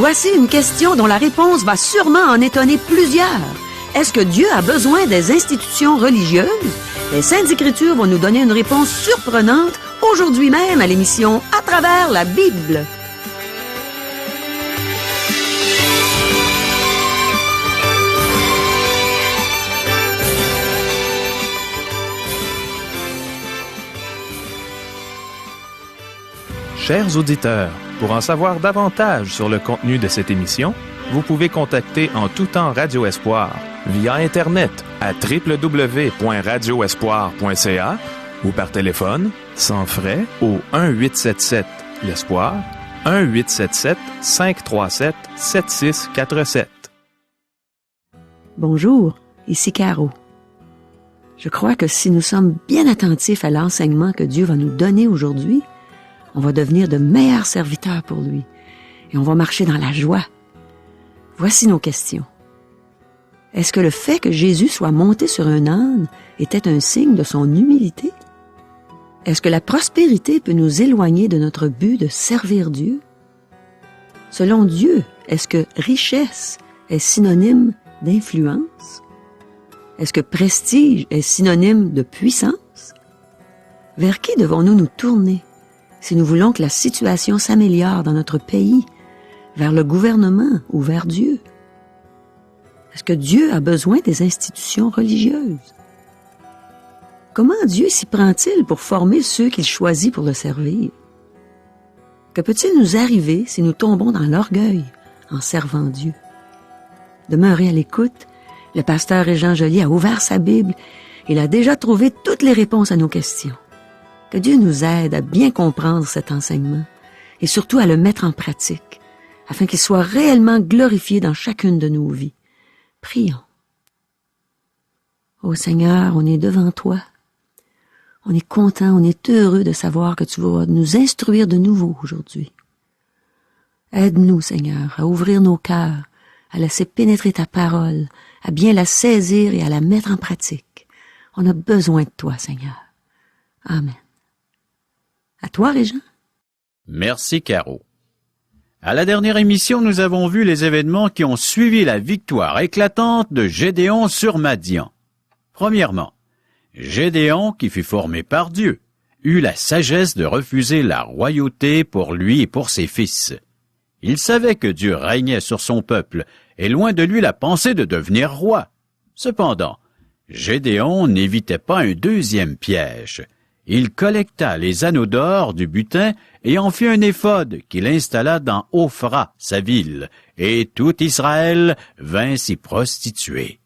Voici une question dont la réponse va sûrement en étonner plusieurs. Est-ce que Dieu a besoin des institutions religieuses? Les Saintes Écritures vont nous donner une réponse surprenante aujourd'hui même à l'émission À travers la Bible. Chers auditeurs, pour en savoir davantage sur le contenu de cette émission, vous pouvez contacter en tout temps Radio Espoir via Internet à www.radioespoir.ca ou par téléphone, sans frais, au 1-877-l'Espoir, 1-877-537-7647. Bonjour, ici Caro. Je crois que si nous sommes bien attentifs à l'enseignement que Dieu va nous donner aujourd'hui, on va devenir de meilleurs serviteurs pour lui et on va marcher dans la joie. Voici nos questions. Est-ce que le fait que Jésus soit monté sur un âne était un signe de son humilité? Est-ce que la prospérité peut nous éloigner de notre but de servir Dieu? Selon Dieu, est-ce que richesse est synonyme d'influence? Est-ce que prestige est synonyme de puissance? Vers qui devons-nous nous tourner si nous voulons que la situation s'améliore dans notre pays, vers le gouvernement ou vers Dieu? Est-ce que Dieu a besoin des institutions religieuses? Comment Dieu s'y prend-il pour former ceux qu'il choisit pour le servir? Que peut-il nous arriver si nous tombons dans l'orgueil en servant Dieu? Demeurez à l'écoute. Le pasteur Régent Joly a ouvert sa Bible. Il a déjà trouvé toutes les réponses à nos questions. Que Dieu nous aide à bien comprendre cet enseignement et surtout à le mettre en pratique, afin qu'il soit réellement glorifié dans chacune de nos vies. Prions. Ô Seigneur, on est devant toi. On est content, on est heureux de savoir que tu vas nous instruire de nouveau aujourd'hui. Aide-nous, Seigneur, à ouvrir nos cœurs, à laisser pénétrer ta parole, à bien la saisir et à la mettre en pratique. On a besoin de toi, Seigneur. Amen. À toi, Régent. Merci, Caro. À la dernière émission, nous avons vu les événements qui ont suivi la victoire éclatante de Gédéon sur Madian. Premièrement, Gédéon, qui fut formé par Dieu, eut la sagesse de refuser la royauté pour lui et pour ses fils. Il savait que Dieu régnait sur son peuple, et loin de lui la pensée de devenir roi. Cependant, Gédéon n'évitait pas un deuxième piège. Il collecta les anneaux d'or du butin et en fit un éphod qu'il installa dans Ophra, sa ville, et tout Israël vint s'y prostituer.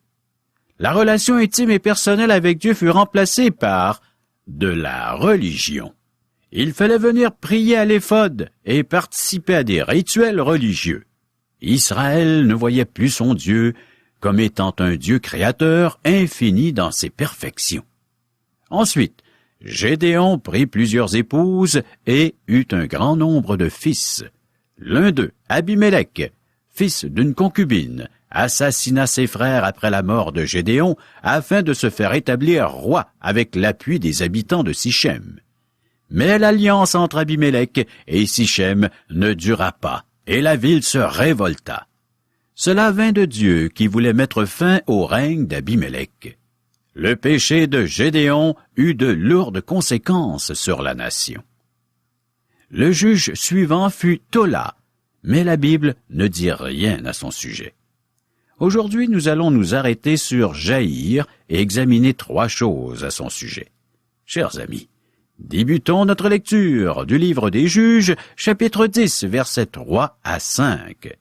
La relation intime et personnelle avec Dieu fut remplacée par de la religion. Il fallait venir prier à l'éphod et participer à des rituels religieux. Israël ne voyait plus son Dieu comme étant un Dieu créateur infini dans ses perfections. Ensuite, Gédéon prit plusieurs épouses et eut un grand nombre de fils. L'un d'eux, Abimélec, fils d'une concubine, assassina ses frères après la mort de Gédéon afin de se faire établir roi avec l'appui des habitants de Sichem. Mais l'alliance entre Abimélec et Sichem ne dura pas, et la ville se révolta. Cela vint de Dieu qui voulait mettre fin au règne d'Abimélec. Le péché de Gédéon eut de lourdes conséquences sur la nation. Le juge suivant fut Tola, mais la Bible ne dit rien à son sujet. Aujourd'hui, nous allons nous arrêter sur Jaïr et examiner 3 choses à son sujet. Chers amis, débutons notre lecture du livre des Juges, chapitre 10, versets 3 à 5.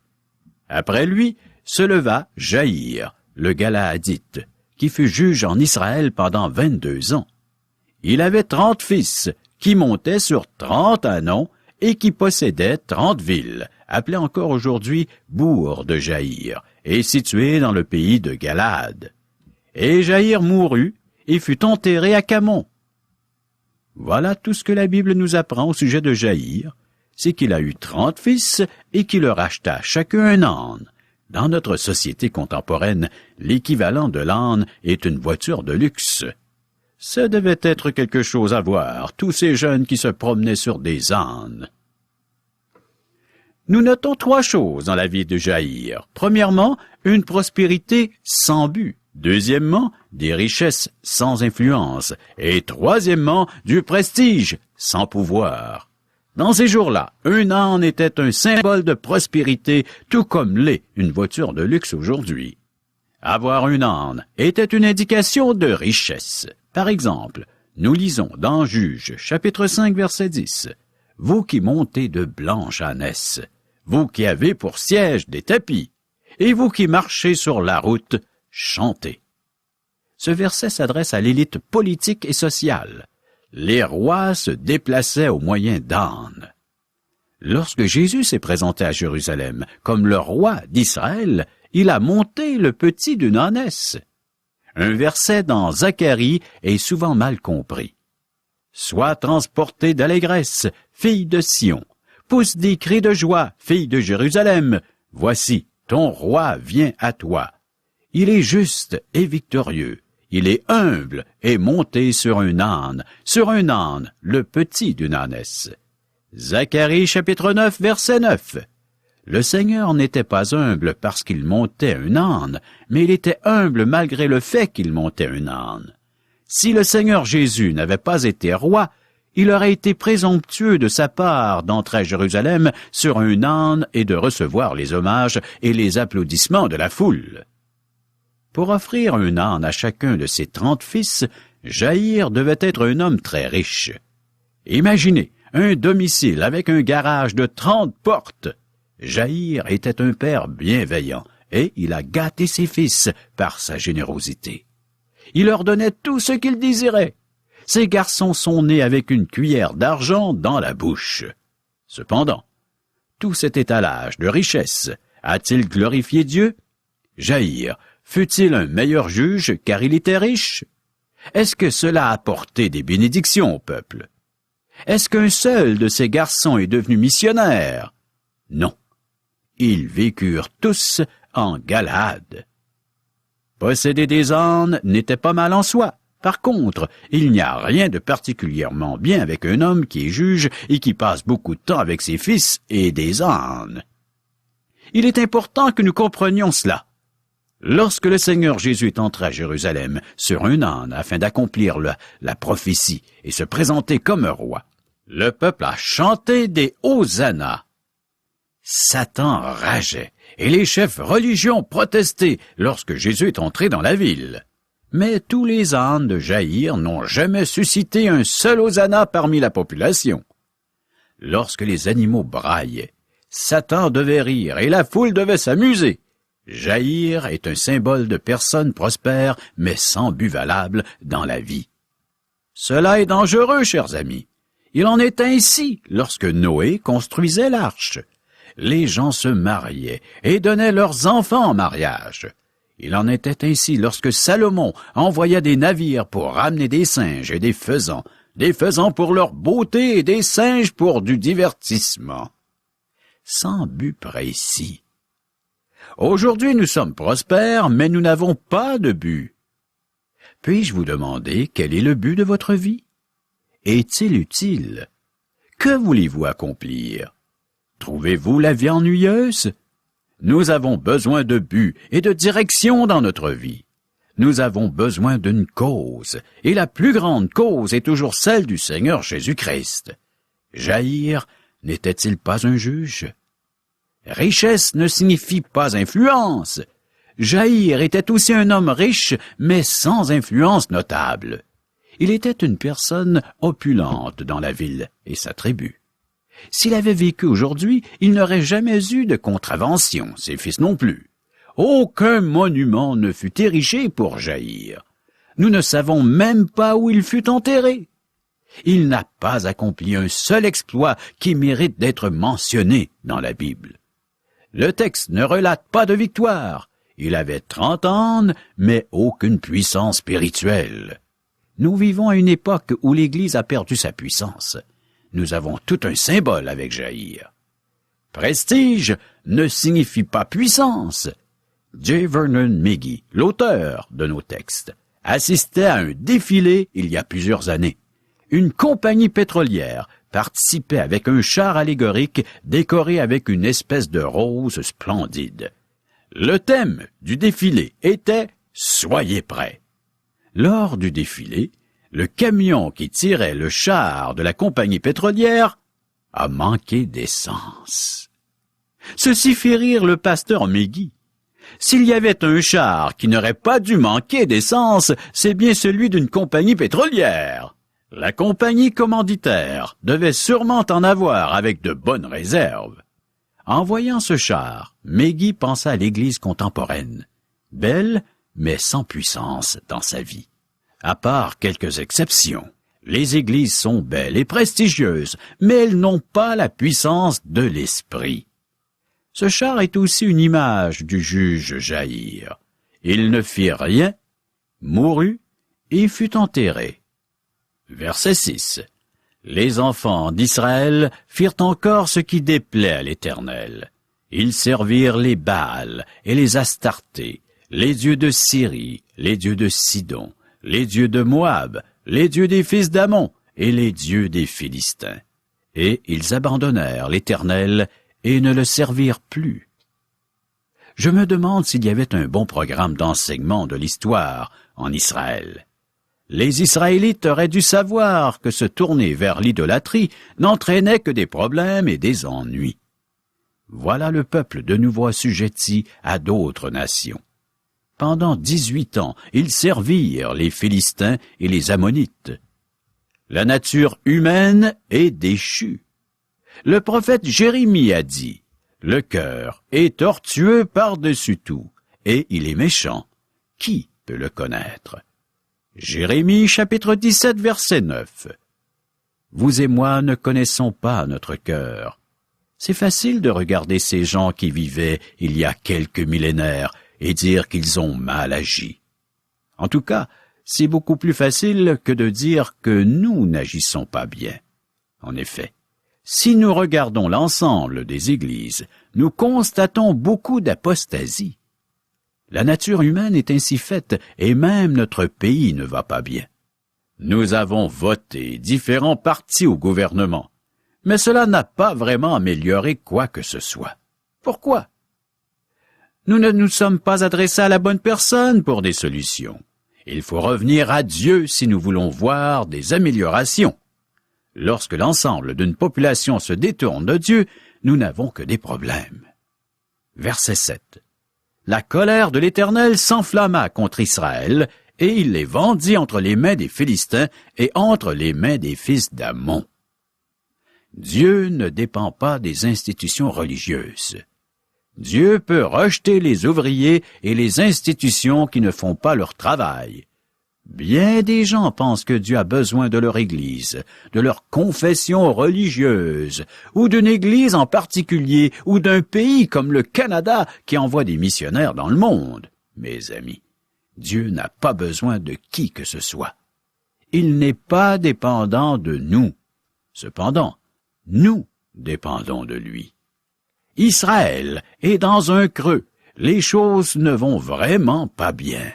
Après lui se leva Jaïr, le Galaadite, qui fut juge en Israël pendant 22 ans. Il avait 30 fils, qui montaient sur 30 ânons et qui possédaient 30 villes, appelées encore aujourd'hui bourgs de Jaïr, et situées dans le pays de Galaad. Et Jaïr mourut et fut enterré à Camon. Voilà tout ce que la Bible nous apprend au sujet de Jaïr, c'est qu'il a eu 30 fils et qu'il leur acheta chacun un âne. Dans notre société contemporaine, l'équivalent de l'âne est une voiture de luxe. Ce devait être quelque chose à voir, tous ces jeunes qui se promenaient sur des ânes. Nous notons 3 choses dans la vie de Jaïr. Premièrement, une prospérité sans but. Deuxièmement, des richesses sans influence. Et troisièmement, du prestige sans pouvoir. Dans ces jours-là, un âne était un symbole de prospérité, tout comme l'est une voiture de luxe aujourd'hui. Avoir un âne était une indication de richesse. Par exemple, nous lisons dans Juges, chapitre 5, verset 10. « Vous qui montez de blanches ânesses, vous qui avez pour siège des tapis, et vous qui marchez sur la route, chantez. » Ce verset s'adresse à l'élite politique et sociale. Les rois se déplaçaient au moyen d'ânes. Lorsque Jésus s'est présenté à Jérusalem comme le roi d'Israël, il a monté le petit d'une ânesse. Un verset dans Zacharie est souvent mal compris. « Sois transportée d'allégresse, fille de Sion. Pousse des cris de joie, fille de Jérusalem. Voici, ton roi vient à toi. Il est juste et victorieux. Il est humble et monté sur un âne, le petit d'une ânesse. » Zacharie chapitre 9, verset 9. Le Seigneur n'était pas humble parce qu'il montait un âne, mais il était humble malgré le fait qu'il montait un âne. Si le Seigneur Jésus n'avait pas été roi, il aurait été présomptueux de sa part d'entrer à Jérusalem sur un âne et de recevoir les hommages et les applaudissements de la foule. Pour offrir un âne à chacun de ses 30 fils, Jaïr devait être un homme très riche. Imaginez un domicile avec un garage de 30 portes. Jaïr était un père bienveillant et il a gâté ses fils par sa générosité. Il leur donnait tout ce qu'ils désiraient. Ces garçons sont nés avec une cuillère d'argent dans la bouche. Cependant, tout cet étalage de richesse a-t-il glorifié Dieu? Jaïr fut-il un meilleur juge car il était riche? Est-ce que cela a apporté des bénédictions au peuple? Est-ce qu'un seul de ces garçons est devenu missionnaire? Non. Ils vécurent tous en Galade. Posséder des ânes n'était pas mal en soi. Par contre, il n'y a rien de particulièrement bien avec un homme qui est juge et qui passe beaucoup de temps avec ses fils et des ânes. Il est important que nous comprenions cela. Lorsque le Seigneur Jésus est entré à Jérusalem sur un âne afin d'accomplir la prophétie et se présenter comme un roi, le peuple a chanté des hosannas. Satan rageait et les chefs religieux ont protesté lorsque Jésus est entré dans la ville. Mais tous les ânes de Jaïr n'ont jamais suscité un seul hosanna parmi la population. Lorsque les animaux braillaient, Satan devait rire et la foule devait s'amuser. Jaïr est un symbole de personnes prospères mais sans but valable dans la vie. Cela est dangereux, chers amis. Il en est ainsi lorsque Noé construisait l'arche. Les gens se mariaient et donnaient leurs enfants en mariage. Il en était ainsi lorsque Salomon envoya des navires pour ramener des singes et des faisans pour leur beauté et des singes pour du divertissement. Sans but précis. Aujourd'hui, nous sommes prospères, mais nous n'avons pas de but. Puis-je vous demander quel est le but de votre vie? Est-il utile? Que voulez-vous accomplir? Trouvez-vous la vie ennuyeuse? Nous avons besoin de but et de direction dans notre vie. Nous avons besoin d'une cause, et la plus grande cause est toujours celle du Seigneur Jésus-Christ. Jaïr n'était-il pas un juge? Richesse ne signifie pas influence. Jaïr était aussi un homme riche, mais sans influence notable. Il était une personne opulente dans la ville et sa tribu. S'il avait vécu aujourd'hui, il n'aurait jamais eu de contravention, ses fils non plus. Aucun monument ne fut érigé pour Jaïr. Nous ne savons même pas où il fut enterré. Il n'a pas accompli un seul exploit qui mérite d'être mentionné dans la Bible. Le texte ne relate pas de victoire. Il avait 30 ânes, mais aucune puissance spirituelle. Nous vivons à une époque où l'Église a perdu sa puissance. Nous avons tout un symbole avec Jaïr. Prestige ne signifie pas puissance. J. Vernon McGee, l'auteur de nos textes, assistait à un défilé il y a plusieurs années. Une compagnie pétrolière participait avec un char allégorique décoré avec une espèce de rose splendide. Le thème du défilé était « Soyez prêts ». Lors du défilé, le camion qui tirait le char de la compagnie pétrolière a manqué d'essence. Ceci fit rire le pasteur Meggy. S'il y avait un char qui n'aurait pas dû manquer d'essence, c'est bien celui d'une compagnie pétrolière. La compagnie commanditaire devait sûrement en avoir avec de bonnes réserves. En voyant ce char, Meggy pensa à l'Église contemporaine, belle mais sans puissance dans sa vie. À part quelques exceptions, les églises sont belles et prestigieuses, mais elles n'ont pas la puissance de l'esprit. Ce char est aussi une image du juge Jaïr. Il ne fit rien, mourut et fut enterré. Verset 6. Les enfants d'Israël firent encore ce qui déplaît à l'Éternel. Ils servirent les Baals et les Astartés, les dieux de Syrie, les dieux de Sidon, les dieux de Moab, les dieux des fils d'Ammon et les dieux des Philistins. Et ils abandonnèrent l'Éternel et ne le servirent plus. Je me demande s'il y avait un bon programme d'enseignement de l'histoire en Israël. Les Israélites auraient dû savoir que se tourner vers l'idolâtrie n'entraînait que des problèmes et des ennuis. Voilà le peuple de nouveau assujetti à d'autres nations. Pendant 18 ans, ils servirent les Philistins et les Ammonites. La nature humaine est déchue. Le prophète Jérémie a dit, « Le cœur est tortueux par-dessus tout, et il est méchant. Qui peut le connaître? » Jérémie chapitre 17 verset 9. Vous et moi ne connaissons pas notre cœur. C'est facile de regarder ces gens qui vivaient il y a quelques millénaires et dire qu'ils ont mal agi. En tout cas, c'est beaucoup plus facile que de dire que nous n'agissons pas bien. En effet, si nous regardons l'ensemble des églises, nous constatons beaucoup d'apostasie. La nature humaine est ainsi faite, et même notre pays ne va pas bien. Nous avons voté différents partis au gouvernement, mais cela n'a pas vraiment amélioré quoi que ce soit. Pourquoi? Nous ne nous sommes pas adressés à la bonne personne pour des solutions. Il faut revenir à Dieu si nous voulons voir des améliorations. Lorsque l'ensemble d'une population se détourne de Dieu, nous n'avons que des problèmes. Verset 7. La colère de l'Éternel s'enflamma contre Israël, et il les vendit entre les mains des Philistins et entre les mains des fils d'Ammon. Dieu ne dépend pas des institutions religieuses. Dieu peut rejeter les ouvriers et les institutions qui ne font pas leur travail. Bien des gens pensent que Dieu a besoin de leur Église, de leur confession religieuse, ou d'une Église en particulier, ou d'un pays comme le Canada qui envoie des missionnaires dans le monde. Mes amis, Dieu n'a pas besoin de qui que ce soit. Il n'est pas dépendant de nous. Cependant, nous dépendons de lui. Israël est dans un creux. Les choses ne vont vraiment pas bien.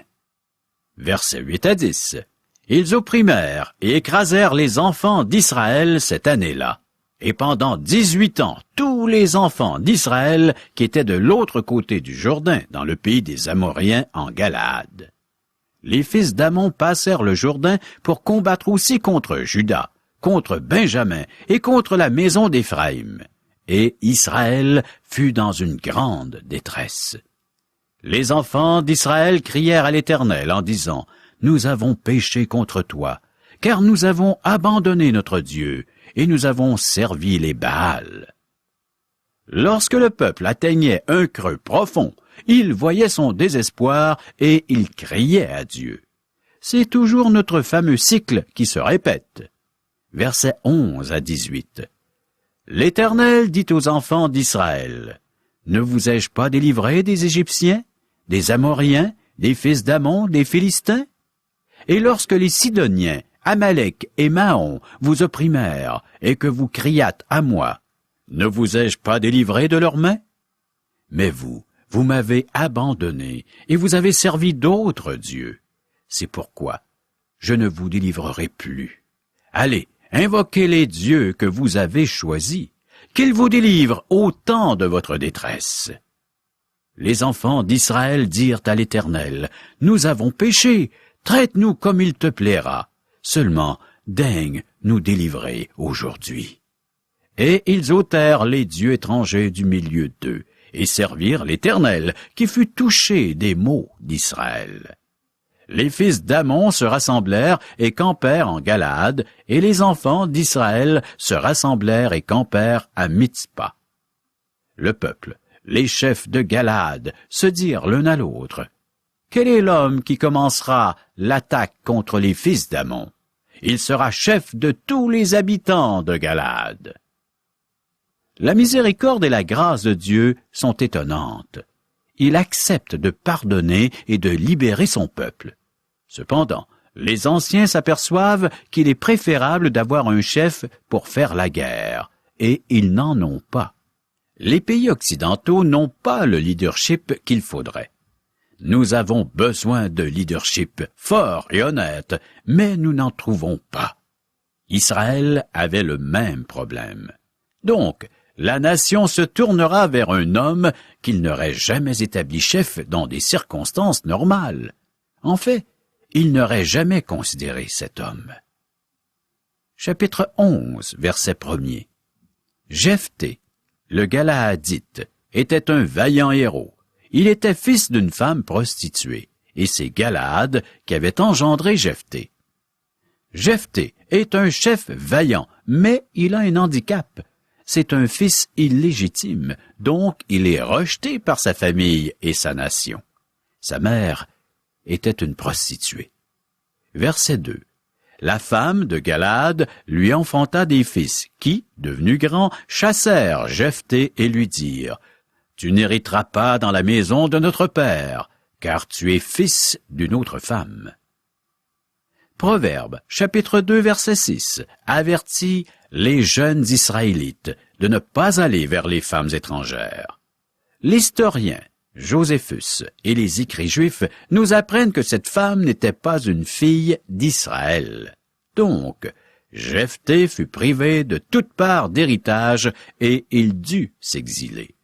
Versets 8 à 10. Ils opprimèrent et écrasèrent les enfants d'Israël cette année-là. Et pendant 18 ans, tous les enfants d'Israël qui étaient de l'autre côté du Jourdain, dans le pays des Amoriens en Galaad. Les fils d'Ammon passèrent le Jourdain pour combattre aussi contre Juda, contre Benjamin et contre la maison d'Éphraïm. Et Israël fut dans une grande détresse. Les enfants d'Israël crièrent à l'Éternel en disant, « Nous avons péché contre toi, car nous avons abandonné notre Dieu, et nous avons servi les Baals. » Lorsque le peuple atteignait un creux profond, il voyait son désespoir et il criait à Dieu. C'est toujours notre fameux cycle qui se répète. Versets 11 à 18. L'Éternel dit aux enfants d'Israël, « Ne vous ai-je pas délivré des Égyptiens, des Amoriens, des fils d'Ammon, des Philistins? Et lorsque les Sidoniens, Amalek et Maon vous opprimèrent, et que vous criâtes à moi, ne vous ai-je pas délivré de leurs mains? Mais vous m'avez abandonné, et vous avez servi d'autres dieux. C'est pourquoi je ne vous délivrerai plus. Allez, invoquez les dieux que vous avez choisis, qu'ils vous délivrent au temps de votre détresse. » Les enfants d'Israël dirent à l'Éternel, « Nous avons péché, traite-nous comme il te plaira. Seulement, daigne nous délivrer aujourd'hui. » Et ils ôtèrent les dieux étrangers du milieu d'eux, et servirent l'Éternel, qui fut touché des maux d'Israël. Les fils d'Amon se rassemblèrent et campèrent en Galaad, et les enfants d'Israël se rassemblèrent et campèrent à Mitzpa. Le peuple, les chefs de Galaad, se dirent l'un à l'autre, « Quel est l'homme qui commencera l'attaque contre les fils d'Amon? Il sera chef de tous les habitants de Galaad. » La miséricorde et la grâce de Dieu sont étonnantes. Il accepte de pardonner et de libérer son peuple. Cependant, les anciens s'aperçoivent qu'il est préférable d'avoir un chef pour faire la guerre, et ils n'en ont pas. Les pays occidentaux n'ont pas le leadership qu'il faudrait. Nous avons besoin de leadership fort et honnête, mais nous n'en trouvons pas. Israël avait le même problème. Donc, la nation se tournera vers un homme qu'il n'aurait jamais établi chef dans des circonstances normales. En fait, il n'aurait jamais considéré cet homme. Chapitre 11, verset 1er. Jephthé, le Galaadite, était un vaillant héros. Il était fils d'une femme prostituée, et c'est Galaad qui avait engendré Jephthé. Jephthé est un chef vaillant, mais il a un handicap. C'est un fils illégitime, donc il est rejeté par sa famille et sa nation. Sa mère était une prostituée. Verset 2. La femme de Galaad lui enfanta des fils qui, devenus grands, chassèrent Jephthé et lui dirent, « Tu n'hériteras pas dans la maison de notre père, car tu es fils d'une autre femme. » Proverbe, chapitre 2, verset 6, avertit les jeunes Israélites de ne pas aller vers les femmes étrangères. L'historien Joséphus et les écrits juifs nous apprennent que cette femme n'était pas une fille d'Israël. Donc, Jephthé fut privé de toute part d'héritage et il dut s'exiler.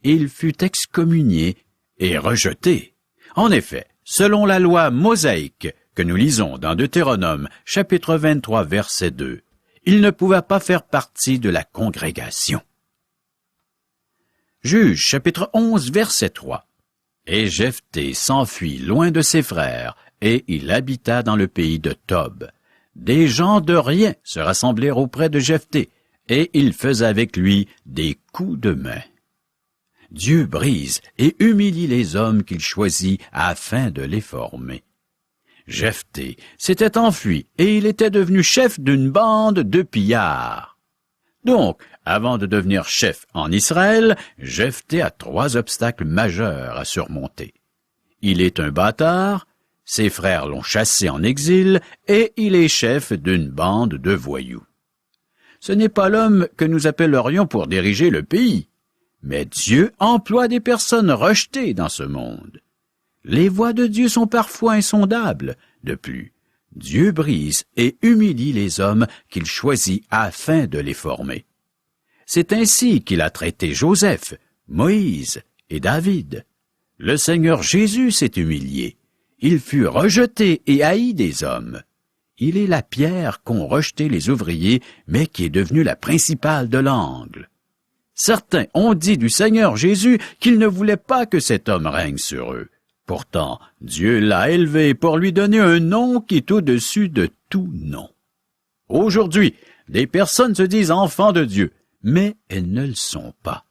Il fut excommunié et rejeté. En effet, selon la loi mosaïque que nous lisons dans Deutéronome, chapitre 23, verset 2, il ne pouvait pas faire partie de la congrégation. Juges, chapitre 11, verset 3. Et Jephthé s'enfuit loin de ses frères, et il habita dans le pays de Tob. Des gens de rien se rassemblèrent auprès de Jephthé, et il faisait avec lui des coups de main. Dieu brise et humilie les hommes qu'il choisit afin de les former. Jephthé s'était enfui, et il était devenu chef d'une bande de pillards. Donc, avant de devenir chef en Israël, Jephthé a 3 obstacles majeurs à surmonter. Il est un bâtard, ses frères l'ont chassé en exil, et il est chef d'une bande de voyous. Ce n'est pas l'homme que nous appellerions pour diriger le pays, mais Dieu emploie des personnes rejetées dans ce monde. Les voies de Dieu sont parfois insondables. De plus, Dieu brise et humilie les hommes qu'il choisit afin de les former. C'est ainsi qu'il a traité Joseph, Moïse et David. Le Seigneur Jésus s'est humilié. Il fut rejeté et haï des hommes. Il est la pierre qu'ont rejetée les ouvriers, mais qui est devenue la principale de l'angle. Certains ont dit du Seigneur Jésus qu'il ne voulait pas que cet homme règne sur eux. Pourtant, Dieu l'a élevé pour lui donner un nom qui est au-dessus de tout nom. Aujourd'hui, des personnes se disent enfants de Dieu, mais elles ne le sont pas.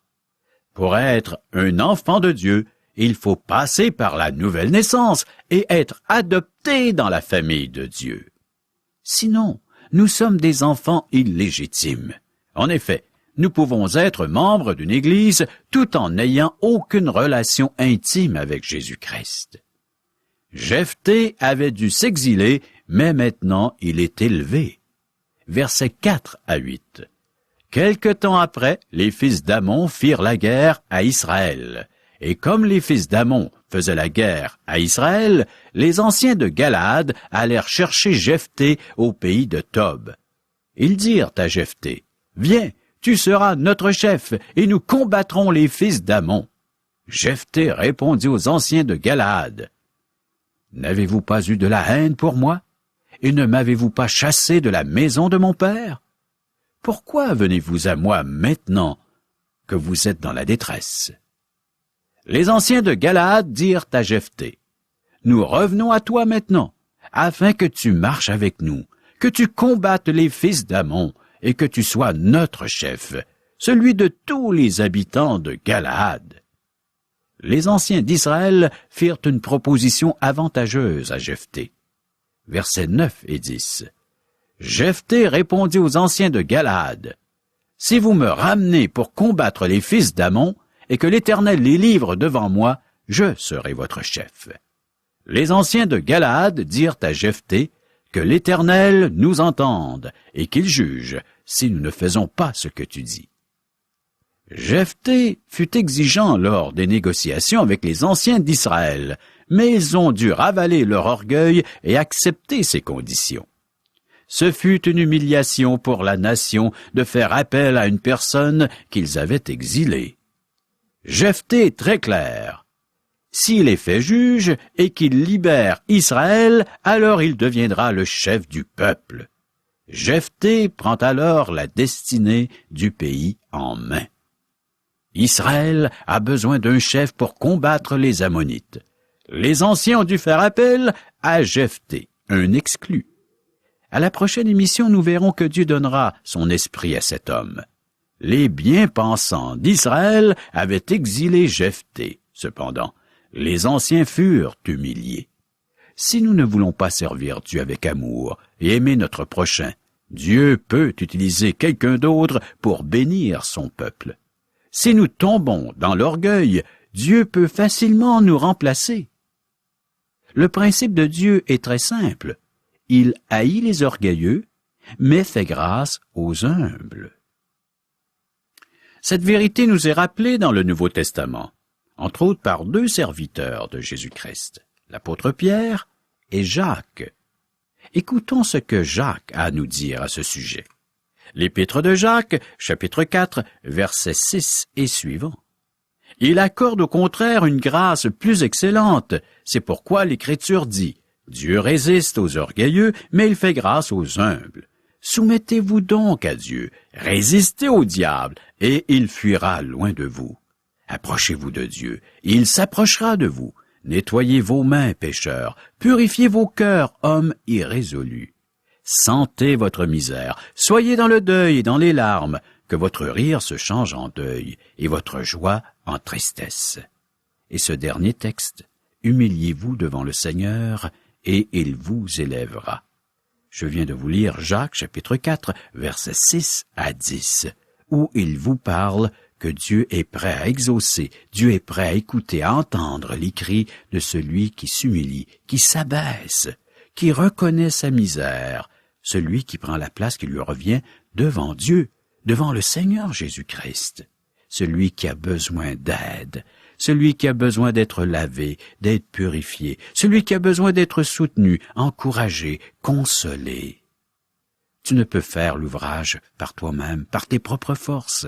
Pour être un enfant de Dieu, il faut passer par la nouvelle naissance et être adopté dans la famille de Dieu. Sinon, nous sommes des enfants illégitimes. En effet, nous pouvons être membres d'une Église tout en n'ayant aucune relation intime avec Jésus-Christ. Jephthé avait dû s'exiler, mais maintenant il est élevé. Versets 4 à 8. Quelque temps après, les fils d'Amon firent la guerre à Israël. Et comme les fils d'Amon faisaient la guerre à Israël, les anciens de Galaad allèrent chercher Jephthé au pays de Tob. Ils dirent à Jephthé, « Viens, tu seras notre chef, et nous combattrons les fils d'Ammon. » Jephthé répondit aux anciens de Galaad, « N'avez-vous pas eu de la haine pour moi, et ne m'avez-vous pas chassé de la maison de mon père? Pourquoi venez-vous à moi maintenant que vous êtes dans la détresse? » Les anciens de Galaad dirent à Jephthé, « Nous revenons à toi maintenant, afin que tu marches avec nous, que tu combattes les fils d'Ammon, et que tu sois notre chef, celui de tous les habitants de Galaad. » Les anciens d'Israël firent une proposition avantageuse à Jephthé. Versets 9 et 10. Jephthé répondit aux anciens de Galaad, « Si vous me ramenez pour combattre les fils d'Ammon, et que l'Éternel les livre devant moi, je serai votre chef. » Les anciens de Galaad dirent à Jephthé, « Que l'Éternel nous entende, et qu'il juge, si nous ne faisons pas ce que tu dis. » Jephthé fut exigeant lors des négociations avec les anciens d'Israël, mais ils ont dû ravaler leur orgueil et accepter ces conditions. Ce fut une humiliation pour la nation de faire appel à une personne qu'ils avaient exilée. Jephthé est très clair. S'il est fait juge et qu'il libère Israël, alors il deviendra le chef du peuple. Jephthé prend alors la destinée du pays en main. Israël a besoin d'un chef pour combattre les Ammonites. Les anciens ont dû faire appel à Jephthé, un exclu. À la prochaine émission, nous verrons que Dieu donnera son esprit à cet homme. Les bien-pensants d'Israël avaient exilé Jephthé. Cependant, les anciens furent humiliés. Si nous ne voulons pas servir Dieu avec amour et aimer notre prochain, Dieu peut utiliser quelqu'un d'autre pour bénir son peuple. Si nous tombons dans l'orgueil, Dieu peut facilement nous remplacer. Le principe de Dieu est très simple. Il haït les orgueilleux, mais fait grâce aux humbles. Cette vérité nous est rappelée dans le Nouveau Testament, entre autres par deux serviteurs de Jésus-Christ, l'apôtre Pierre et Jacques. Écoutons ce que Jacques a à nous dire à ce sujet. L'Épître de Jacques, chapitre 4, versets 6 et suivants. Il accorde au contraire une grâce plus excellente. C'est pourquoi l'Écriture dit, « Dieu résiste aux orgueilleux, mais il fait grâce aux humbles. Soumettez-vous donc à Dieu, résistez au diable, et il fuira loin de vous. Approchez-vous de Dieu, et il s'approchera de vous. Nettoyez vos mains, pécheurs, purifiez vos cœurs, hommes irrésolus. Sentez votre misère, soyez dans le deuil et dans les larmes, que votre rire se change en deuil, et votre joie en tristesse. » Et ce dernier texte, « Humiliez-vous devant le Seigneur, et il vous élèvera. » Je viens de vous lire Jacques, chapitre 4, versets 6 à 10, où il vous parle que Dieu est prêt à exaucer, Dieu est prêt à écouter, à entendre les cris de celui qui s'humilie, qui s'abaisse, qui reconnaît sa misère, celui qui prend la place qui lui revient devant Dieu, devant le Seigneur Jésus-Christ, celui qui a besoin d'aide, celui qui a besoin d'être lavé, d'être purifié, celui qui a besoin d'être soutenu, encouragé, consolé. Tu ne peux faire l'ouvrage par toi-même, par tes propres forces.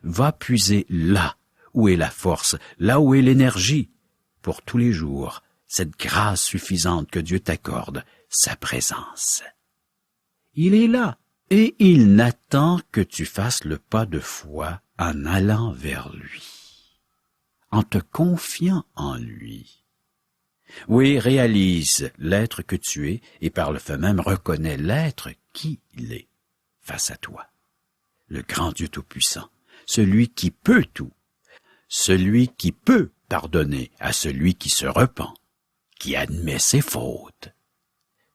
Va puiser là où est la force, là où est l'énergie, pour tous les jours, cette grâce suffisante que Dieu t'accorde, sa présence. Il est là, et il n'attend que tu fasses le pas de foi en allant vers lui, en te confiant en lui. Oui, réalise l'être que tu es, et par le fait même reconnais l'être qui il est face à toi. Le grand Dieu Tout-Puissant, celui qui peut tout, celui qui peut pardonner à celui qui se repent, qui admet ses fautes.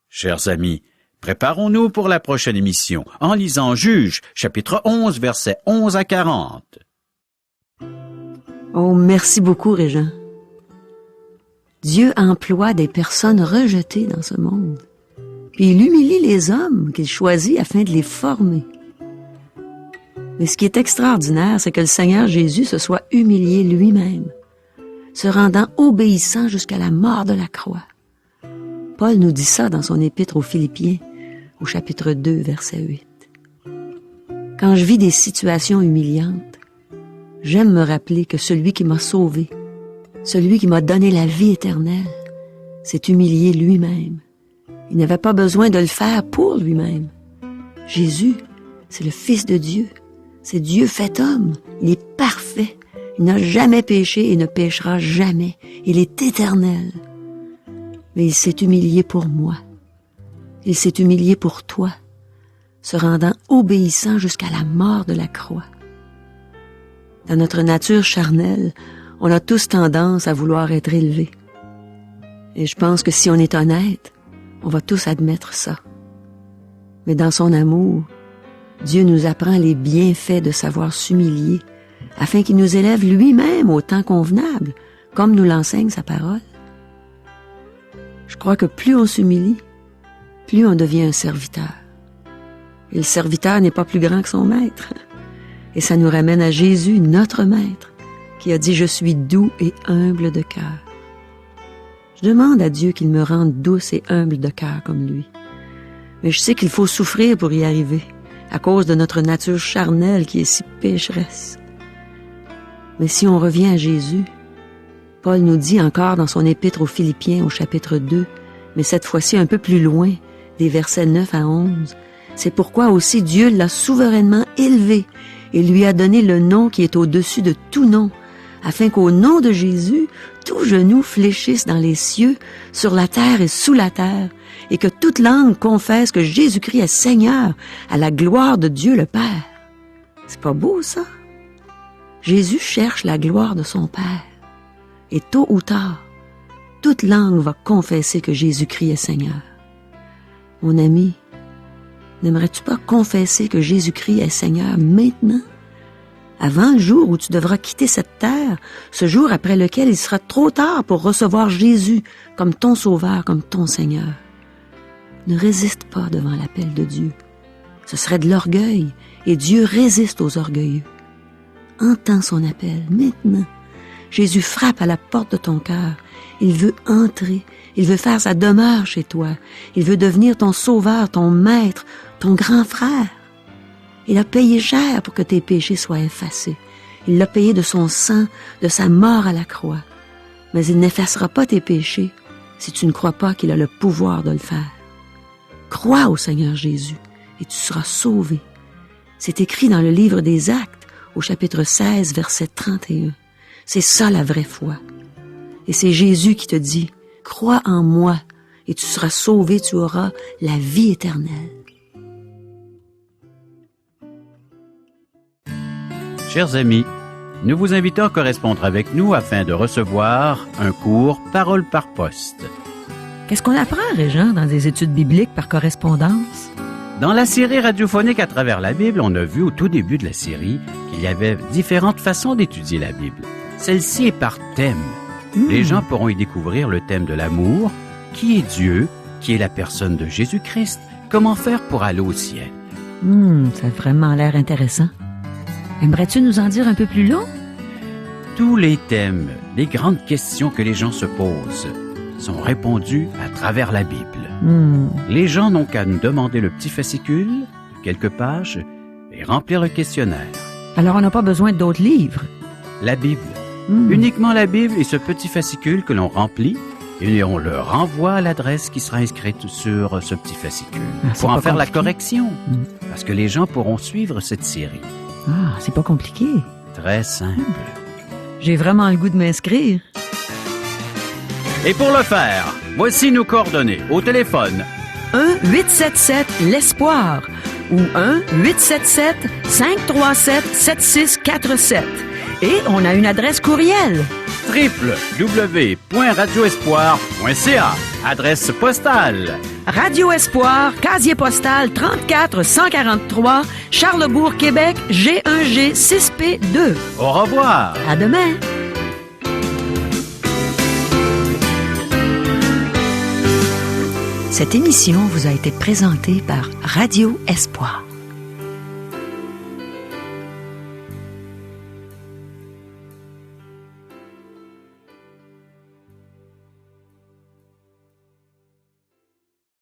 Chers amis, préparons-nous pour la prochaine émission en lisant Juges, chapitre 11, versets 11 à 40. Oh, merci beaucoup, Régent. Dieu emploie des personnes rejetées dans ce monde, puis il humilie les hommes qu'il choisit afin de les former. Mais ce qui est extraordinaire, c'est que le Seigneur Jésus se soit humilié lui-même, se rendant obéissant jusqu'à la mort de la croix. Paul nous dit ça dans son épître aux Philippiens, au chapitre 2, verset 8. Quand je vis des situations humiliantes, j'aime me rappeler que celui qui m'a sauvé, celui qui m'a donné la vie éternelle, s'est humilié lui-même. Il n'avait pas besoin de le faire pour lui-même. Jésus, c'est le Fils de Dieu. C'est Dieu fait homme. Il est parfait. Il n'a jamais péché et ne péchera jamais. Il est éternel. Mais il s'est humilié pour moi. Il s'est humilié pour toi, se rendant obéissant jusqu'à la mort de la croix. Dans notre nature charnelle, on a tous tendance à vouloir être élevés. Et je pense que si on est honnête, on va tous admettre ça. Mais dans son amour, Dieu nous apprend les bienfaits de savoir s'humilier, afin qu'il nous élève lui-même au temps convenable, comme nous l'enseigne sa parole. Je crois que plus on s'humilie, plus on devient un serviteur. Et le serviteur n'est pas plus grand que son maître. Et ça nous ramène à Jésus, notre maître, qui a dit « Je suis doux et humble de cœur ». Je demande à Dieu qu'il me rende douce et humble de cœur comme lui. Mais je sais qu'il faut souffrir pour y arriver, à cause de notre nature charnelle qui est si pécheresse. Mais si on revient à Jésus, Paul nous dit encore dans son épître aux Philippiens au chapitre 2, mais cette fois-ci un peu plus loin, des versets 9 à 11, c'est pourquoi aussi Dieu l'a souverainement élevé et lui a donné le nom qui est au-dessus de tout nom, afin qu'au nom de Jésus, tout genou fléchisse dans les cieux, sur la terre et sous la terre, et que toute langue confesse que Jésus-Christ est Seigneur, à la gloire de Dieu le Père. C'est pas beau, ça? Jésus cherche la gloire de son Père. Et tôt ou tard, toute langue va confesser que Jésus-Christ est Seigneur. Mon ami, n'aimerais-tu pas confesser que Jésus-Christ est Seigneur maintenant? Avant le jour où tu devras quitter cette terre, ce jour après lequel il sera trop tard pour recevoir Jésus comme ton Sauveur, comme ton Seigneur. Ne résiste pas devant l'appel de Dieu. Ce serait de l'orgueil, et Dieu résiste aux orgueilleux. Entends son appel maintenant. Jésus frappe à la porte de ton cœur. Il veut entrer, il veut faire sa demeure chez toi. Il veut devenir ton Sauveur, ton Maître, ton grand frère. Il a payé cher pour que tes péchés soient effacés. Il l'a payé de son sang, de sa mort à la croix. Mais il n'effacera pas tes péchés si tu ne crois pas qu'il a le pouvoir de le faire. Crois au Seigneur Jésus et tu seras sauvé. C'est écrit dans le livre des Actes, au chapitre 16, verset 31. C'est ça la vraie foi. Et c'est Jésus qui te dit, crois en moi et tu seras sauvé, tu auras la vie éternelle. Chers amis, nous vous invitons à correspondre avec nous afin de recevoir un cours Parole par poste. Qu'est-ce qu'on apprend, Régent, dans des études bibliques par correspondance? Dans la série radiophonique à travers la Bible, on a vu au tout début de la série qu'il y avait différentes façons d'étudier la Bible. Celle-ci est par thème. Les gens pourront y découvrir le thème de l'amour, qui est Dieu, qui est la personne de Jésus-Christ, comment faire pour aller au ciel. Ça a vraiment l'air intéressant. Aimerais-tu nous en dire un peu plus long? Tous les thèmes, les grandes questions que les gens se posent, sont répondus à travers la Bible. Les gens n'ont qu'à nous demander le petit fascicule, quelques pages, et remplir le questionnaire. Alors on n'a pas besoin d'autres livres? La Bible. Uniquement la Bible et ce petit fascicule que l'on remplit, et on le renvoie à l'adresse qui sera inscrite sur ce petit fascicule pour en faire la correction, parce que les gens pourront suivre cette série. Ah, c'est pas compliqué. Très simple. J'ai vraiment le goût de m'inscrire. Et pour le faire, voici nos coordonnées au téléphone. 1-877-L'ESPOIR ou 1-877-537-7647. Et on a une adresse courriel. www.radioespoir.ca. Adresse postale. Radio Espoir, casier postal 34 143, Charlesbourg, Québec, G1G 6P2. Au revoir. À demain. Cette émission vous a été présentée par Radio Espoir.